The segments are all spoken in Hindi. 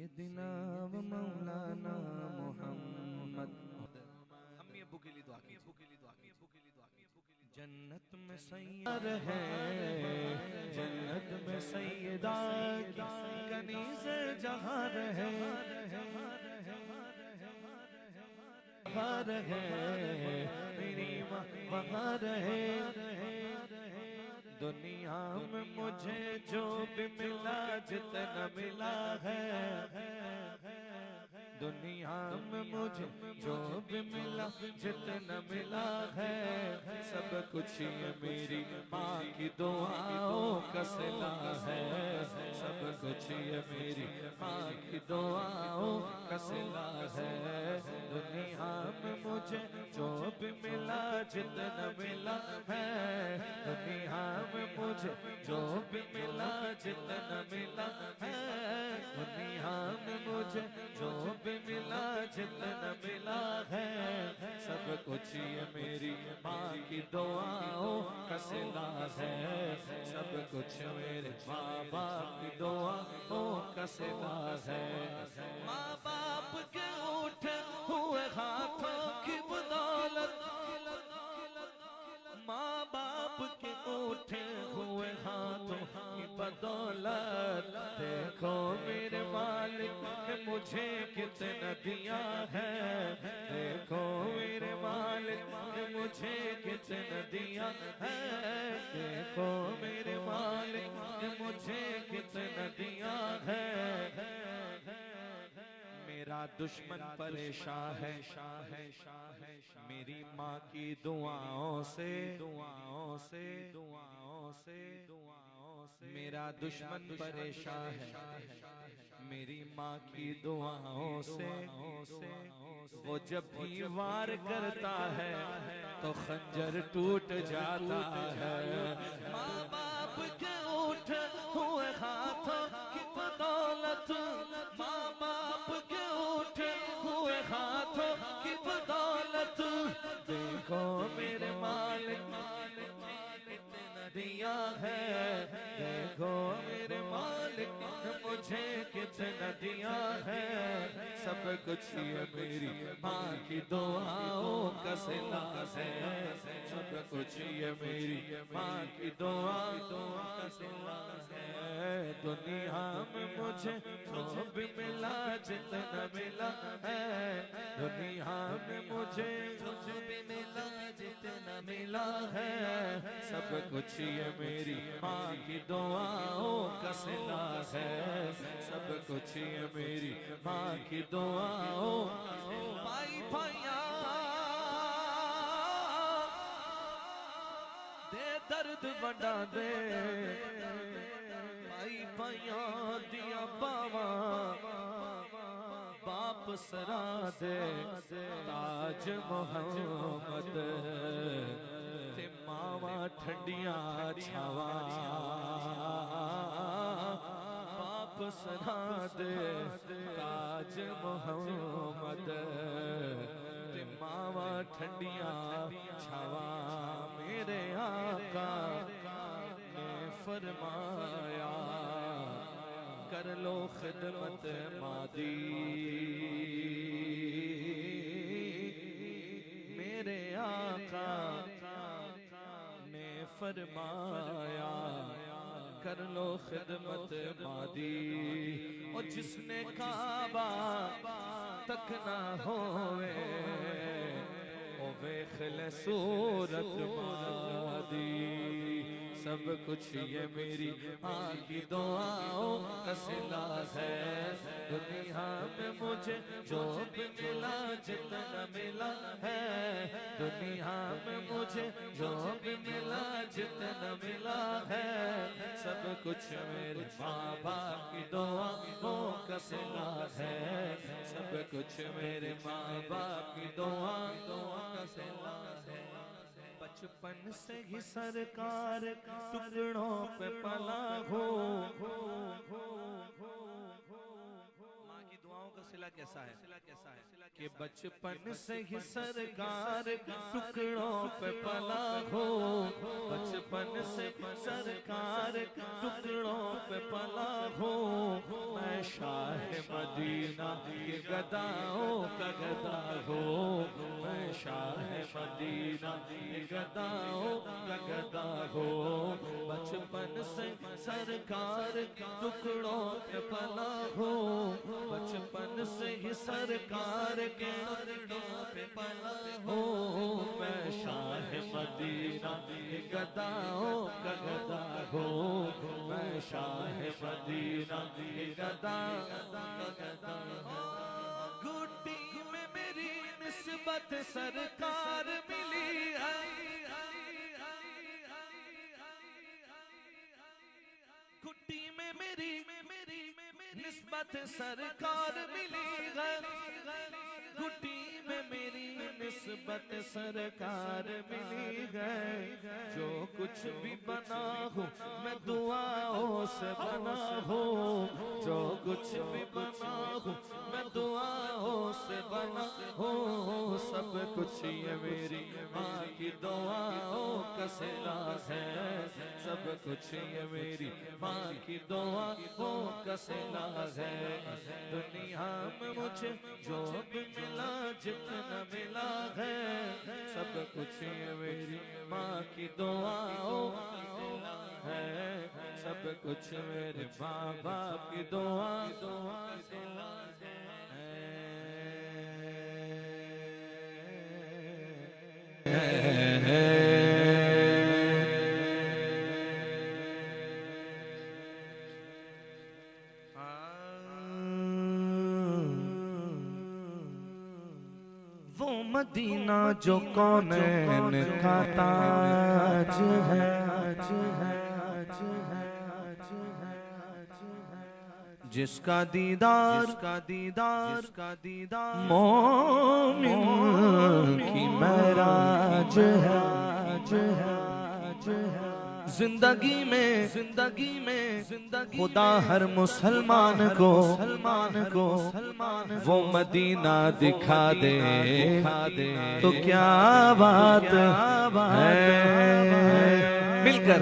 सैयदना व मौलाना मोहम्मद। अम्मी अब्बू के लिए दुआ कीजिए। जन्नत में सैयद है, जन्नत में सैयदा कनीज़ जहां है, मेरी माँ वहाँ रहे। दुनिया में मुझे जो भी मिला जितना मिला है, दुनिया में मुझे जो भी मिला जितना मिला है, सब कुछ ये मेरी माँ की दुआओं का सिला है। सब कुछ ये मेरी माँ की दुआओं का सिला है। दुनिया में मुझे जो भी मिला जितना मिला है, दुनिया में मुझे जो भी मिला जितना मिला है, दुनिया में मुझे जो भी मिला जितना मिला है, सब कुछ ये मेरी माँ की दुआओं का सिला है। सब कुछ मेरे माँ बाप की दुआओं का सिला है। माँ बाप के उठे हुए हाथों की बदौलत, माँ बाप के उठे हुए हाथों की बदौलत, देखो मेरे मालिक ने मुझे कितना दिया है। देखो मेरे मालिक ने मुझे कितना दिया है। देखो मेरे मालिक ने मुझे कितना दिया है। मेरा दुश्मन परेशान है, मेरी माँ की दुआओं से, दुआओं से, दुआओं से, दुआओं से। मेरा दुश्मन परेशान है मेरी माँ की दुआओं से। वो जब भी वार करता है तो खंजर टूट जाता है। माँ बाप के उठे हुए हाथों की बदौलत, माँ बाप के उठे हुए हाथों की बदौलत, देखो मेरे मालिक कितना दिया है। देखो मेरे मालिक ने मुझे कितना दिया है। सब कुछ ये मेरी माँ की दुआओं का सिला है। सब कुछ ये मेरी माँ की दुआओं का सिला है। दुनिया में मुझे जो भी मिला जितना मिला है, दुनिया में मुझे जो भी मिला जितना मिला है, सब कुछ ये मेरी माँ की दुआओं का सिला है। सब कुछ ये मेरी माँ की दुआओं। भाई भैया दे दर्द बड़ा दे, भाई भैया दिया बाबा बाप सरा दे। ताज मोहम्मद ते मावा ठंडिया छावा, बाप सरा दे। ताज मोहम्मद ते मावा ठंडिया छावा। मेरे आका ने फरमाया कर लो खिदमत मादी। मेरे आका ने फरमाया कर लो खिदमत मादी। और जिसने काबा तक ना होवे ओ वेखले सूरत मादी। सब कुछ ये मेरी माँ की दुआओं का सिला है। दुनिया में मुझे जो भी मिला जितना मिला है, दुनिया में मुझे जो भी मिला जितना मिला है, सब कुछ मेरे माँ बाप की दुआओं का सिला है। सब कुछ मेरे माँ बाप की दुआओं का सिला है। बचपन से ही सरकार टुकड़ों पे पला हो, माँ की दुआओं का सिला कैसा है कि बचपन से ही सरकार टुकड़ों पे पला हो, बचपन से सरकार टुकड़ों पे पला हो। मैं शाह मदीना के गदाओं का गदा हो, मैं शाह मदीना के गदाओं का गदा हो। बचपन से सरकार टुकड़ों पे पला हो, बचपन से ही सरकार के टुकड़ों पे पला हो। मैं शाह मदीना के गदाओं का गदा हो, मैं शाह मदीना के गदा का गदा हो। घुट्टी में मेरी निस्बत सरकार मिली है, घुट्टी में मेरी निस्बत सरकार मिली है, घुट्टी में मेरी निस्बत सरकार मिली है। जो कुछ भी बना हूँ मैं दुआओं से बना हूँ, जो कुछ भी बना हूँ मैं दुआओं से बना हूँ। सब कुछ ये मेरी माँ की दुआओं का सिला है, सब कुछ ये मेरी माँ की दुआओं का सिला है। दुनिया में मुझे जो भी मिला जितना मिला है, सब कुछ ये मेरी माँ की दुआओं का सिला है, सब कुछ मेरे माँ बाप की दुआ का सिला है। वो मदीना जो कौनैन का ताज है, जिसका दीदार मोमिन की महराज है। जिंदगी में खुदा हर मुसलमान को वो मदीना दिखा दे तो क्या बात है। मिलकर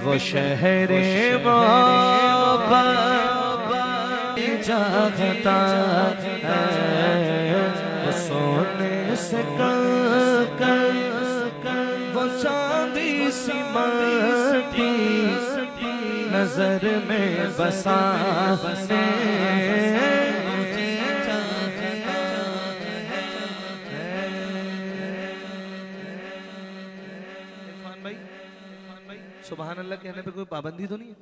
वो शहरे जागता है, वो सोने से कर वो चांदी सी माटी नजर में बसाने। सुभान अल्लाह कहने पे कोई पाबंदी तो नहीं है?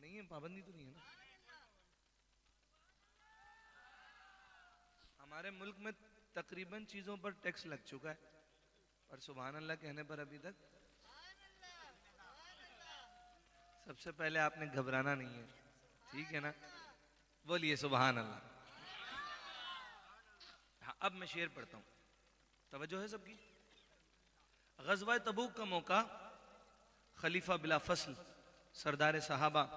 नहीं है, पाबंदी तो नहीं है ना। हमारे मुल्क में तकरीबन चीजों पर टैक्स लग चुका है, पर सुभान अल्लाह कहने पर अभी तक। सबसे पहले आपने घबराना नहीं है, ठीक है ना? बोलिए सुभान अल्लाह। हाँ, अब मैं शेर पढ़ता हूँ, तवज्जो है सबकी। ग़ज़वा तबूक का मौका, खलीफा बिला फसल सरदार सहाबा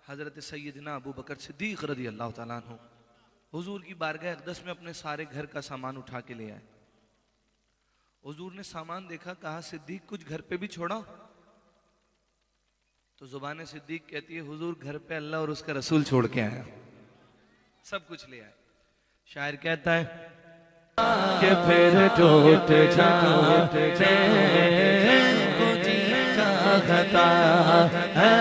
हजरत सैयदना अबू बकर सिद्दीक़ रज़ी अल्लाह ताला अन्हु हुजूर की बारगाह अक़दस में अपने सारे घर का सामान उठा के ले आए। हुजूर ने सामान देखा, कहा सिद्दीक कुछ घर पे भी छोड़ा? तो जुबान सिद्दीक कहती है हुजूर घर पे अल्लाह और उसका रसूल छोड़ के आया, सब कुछ ले आए। शायर कहता है कि फिर टूट जाते चाहता है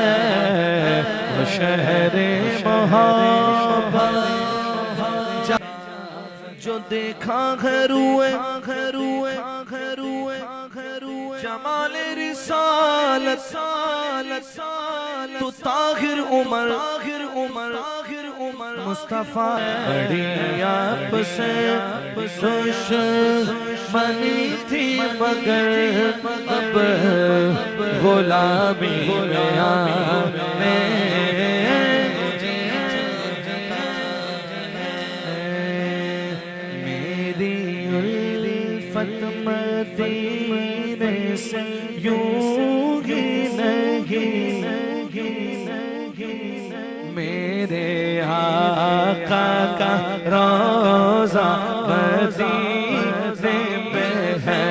वो शहरे मोहब्बत जो देखा घरुए जमाल रिसालत तो ताहिर उमर मुस्तफा बड़ी आपसे दुश्मनी थी मगर अब गुलामी में मेरी उल्फत मदीने से यूं ही नहीं मेरे आका का रोज़ा मदीने में है,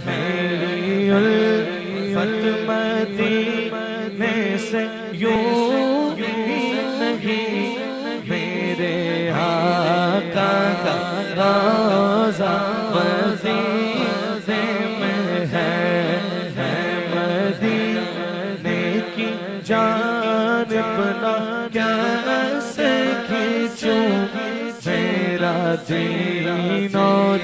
मेरी उल्फत मदीने से यूं ही नहीं, मेरे आका का रोज़ा मदीने में है मदीने की जानिब ना कैसे खींचूं, मेरा दीन और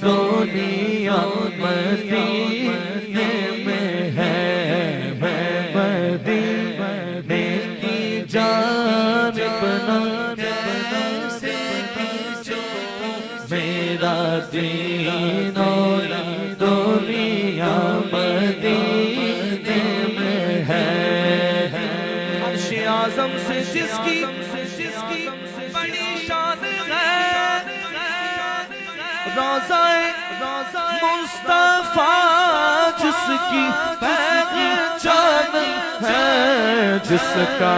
दुनिया मदीने में है, मैं मदीने की जानिब ना कैसे खींचूं, मेरा दीन और दुनिया मदीने में है। अर्श-ए आज़म से जिसकी बड़ी शान है, रोज़ा-ए मुस्तफ़ा जिसकी पहचान है, जिसका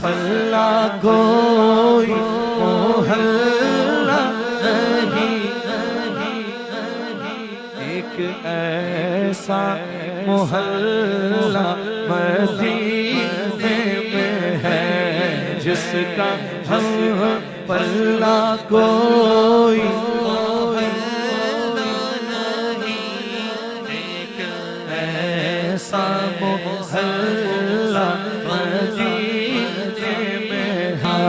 हल्ला कोई मोहल्ला नहीं, एक ऐसा मोहल्ला मदीने में है, जिसका हम पल्ला कोई मोहल्ला नहीं, एक ऐसा मोहल्ला मदीने में है,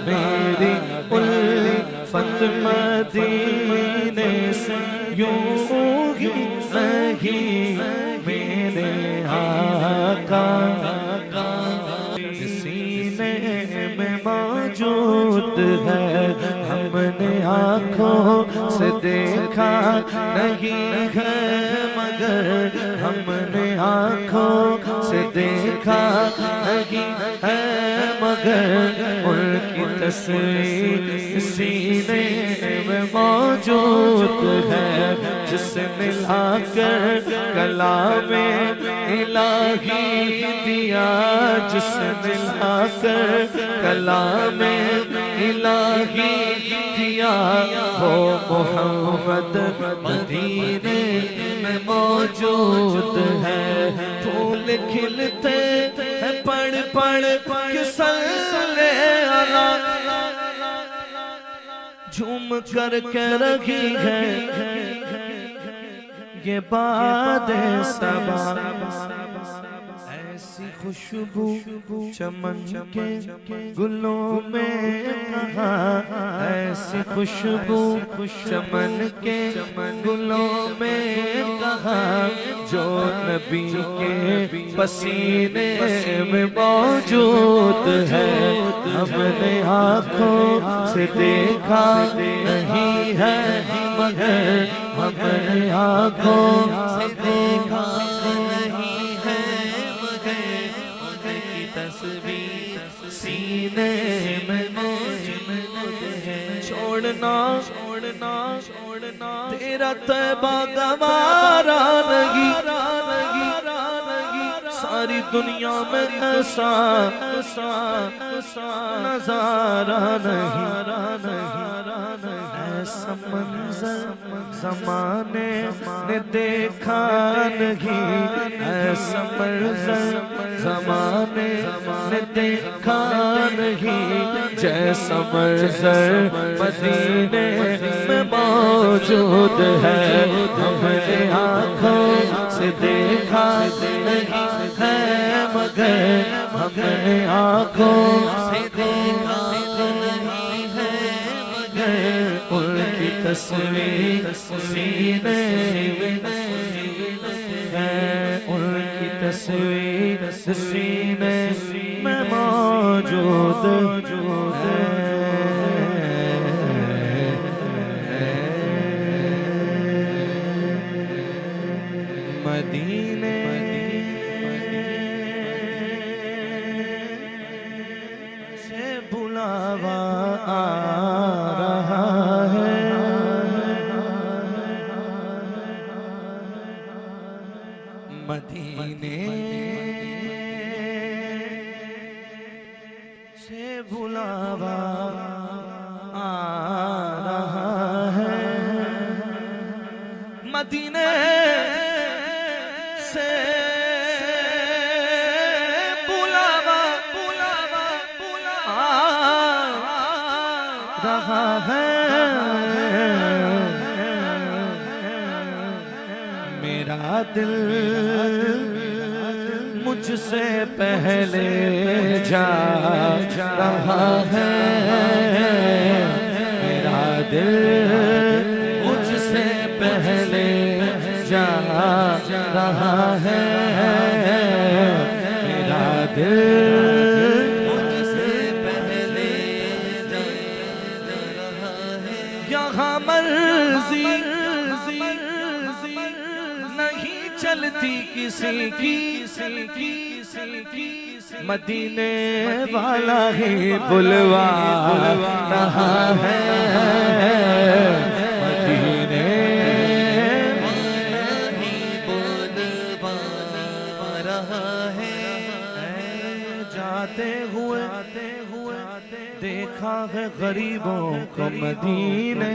मेरी उल्फत मदीने से यूं ही नहीं, मेरे आका सीने में मौजूद है, हमने आँखों से देखा नहीं है, मगर हमने आँखों से देखा नहीं है, मगर उनकी तस्वीर सीने में मौजूद है, जिसने लाकर कलामे इलाही दिया, जिसने लाकर कलामे इलाही दिया, वो मोहम्मद मदीने में मौजूद है। फूल खिलते हैं पढ़ पढ़ के सल्ले अला, झूम कर के रखी है ये बादे सबा, ऐसी खुशबू चमन के गुलों में कहाँ, ऐसी खुशबू चमन के गुलों में कहाँ, जो नबी के पसीने में मौजूद है, हमने आँखों से देखा नहीं है, मगर हमने आँखों से देखा नहीं है, मगर उनकी तस्वीर सीने में मौजूद है। छोड़ना छोड़ना छोड़ना तेरा तैबा गवारा नहीं, सारी दुनिया में ऐसा नजारा नहीं, ऐसा मंजर ज़माने ने देखा नहीं, ऐसा मंजर ज़माने ने देखा नहीं, जैसा मंजर मदीने में मौजूद है, हमने आँखों से देखा नहीं है, मगर हमने आँखों से देखा नहीं है, मगर उनकी तस्वीर सीने में है, उनकी तस्वीर सीने में मौजूद है। मदीने से बुलावा आ रहा है, मदीने बुलावा आ रहा है, मदीने से बुलावा आ रहा है। मेरा दिल मुझसे पहले जा रहा है, मेरा दिल मुझसे पहले जा रहा है, मेरा दिल मुझसे पहले जा रहा है। यहाँ मर्जी नहीं चलती किसी की, मदीने वाला ही बुलवा रहा है, मदीने ही बुलवा रहा है। जाते हुए देखा है गरीबों को मदीने,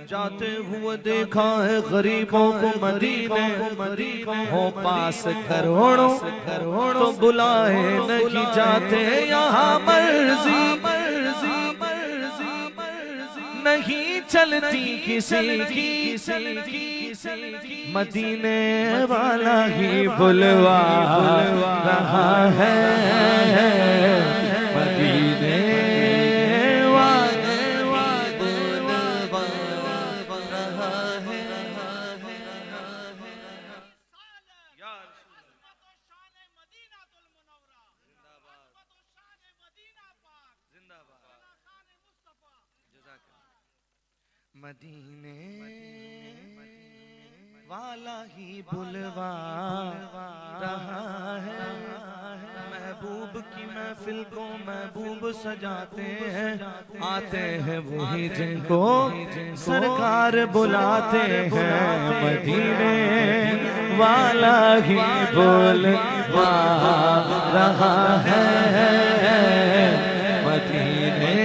जाते हुए देखा है गरीबों को मदीने, हो पास करोड़ों तो बुलाए नहीं जाते। यहाँ मर्जी नहीं चलती किसी की, मदीने वाला ही बुलवा रहा है, मदीने मदीने वाला ही बुलवा रहा है। महबूब की महफिल को महबूब सजाते हैं, आते हैं वही जिनको सरकार बुलाते हैं, मदीने वाला ही बुलवा रहा है, मदीने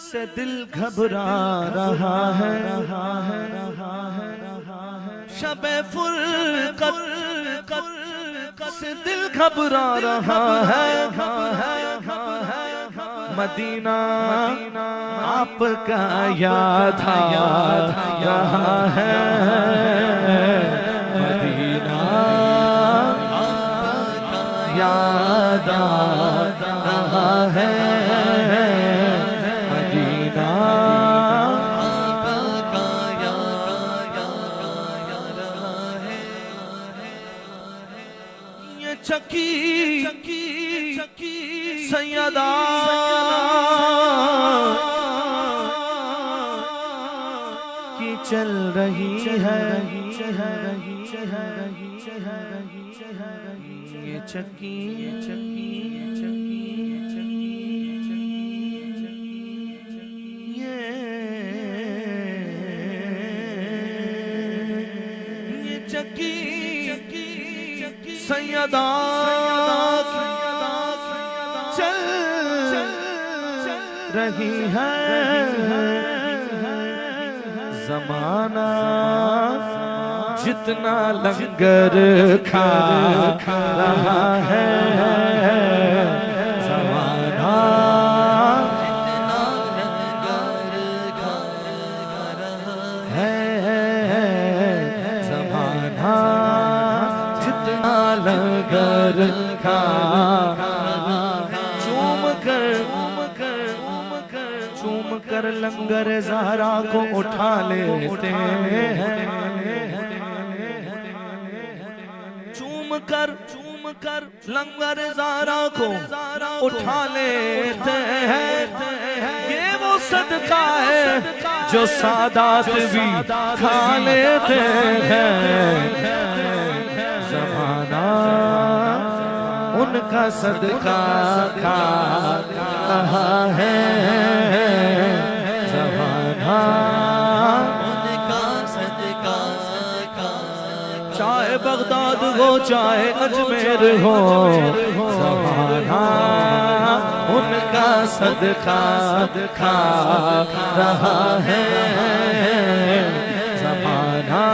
से दिल घबरा रहा है, शबे फुरकत से दिल घबरा रहा है, मदीना आपका याद आ रहा है, मदीना याद आ रहा है, मदीना आपका याद आ रहा है। ये चक्की सैयदा की चल रही है, ये चक्की ये चक्की सैयदा चल रही है, जमाना जितना लंगर खा रहा है, जमाना जितना लंगर खा रहा है, जमाना जितना लंगर खा, चूम कर लंगर ज़हरा को उठा लेते हैं, चूम कर लंगर ज़हरा को उठा लेते हैं। ये वो सदका है जो सादात भी खा लेते हैं, ज़माना उनका सदका खा रहा है, उनका सदका चाहे बगदाद हो चाहे अजमेर हो, ज़माना उनका सदका खा रहा है। ज़माना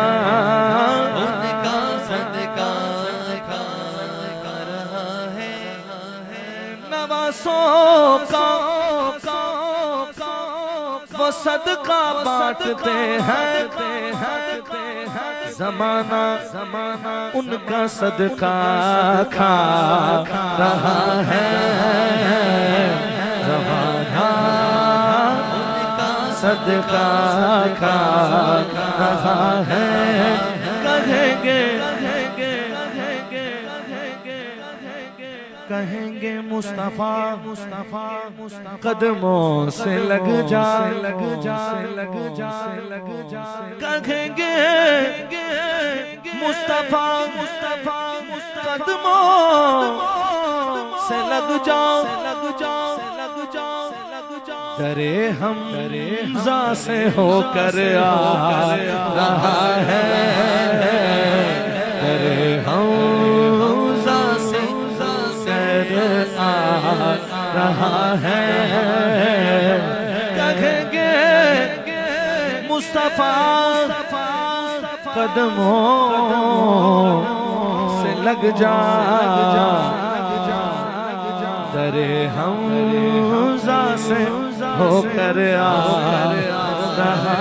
उनका सदका खा रहा है। नवासों का वो सदका बांटते हैं। ज़माना उनका सदका खा रहा है। ज़माना उनका सदका खा रहा है। कहेंगे मुस्तफा कदमों से लग जा, कहेंगे मुस्तफा कदमों से लग जाओ। डरे हम जा से होकर आ रहा है। डरे हम जा से आ रहा है। कहेंगे मुस्तफा कदमों से लग जा। डरे हम जा से होकर आ रहा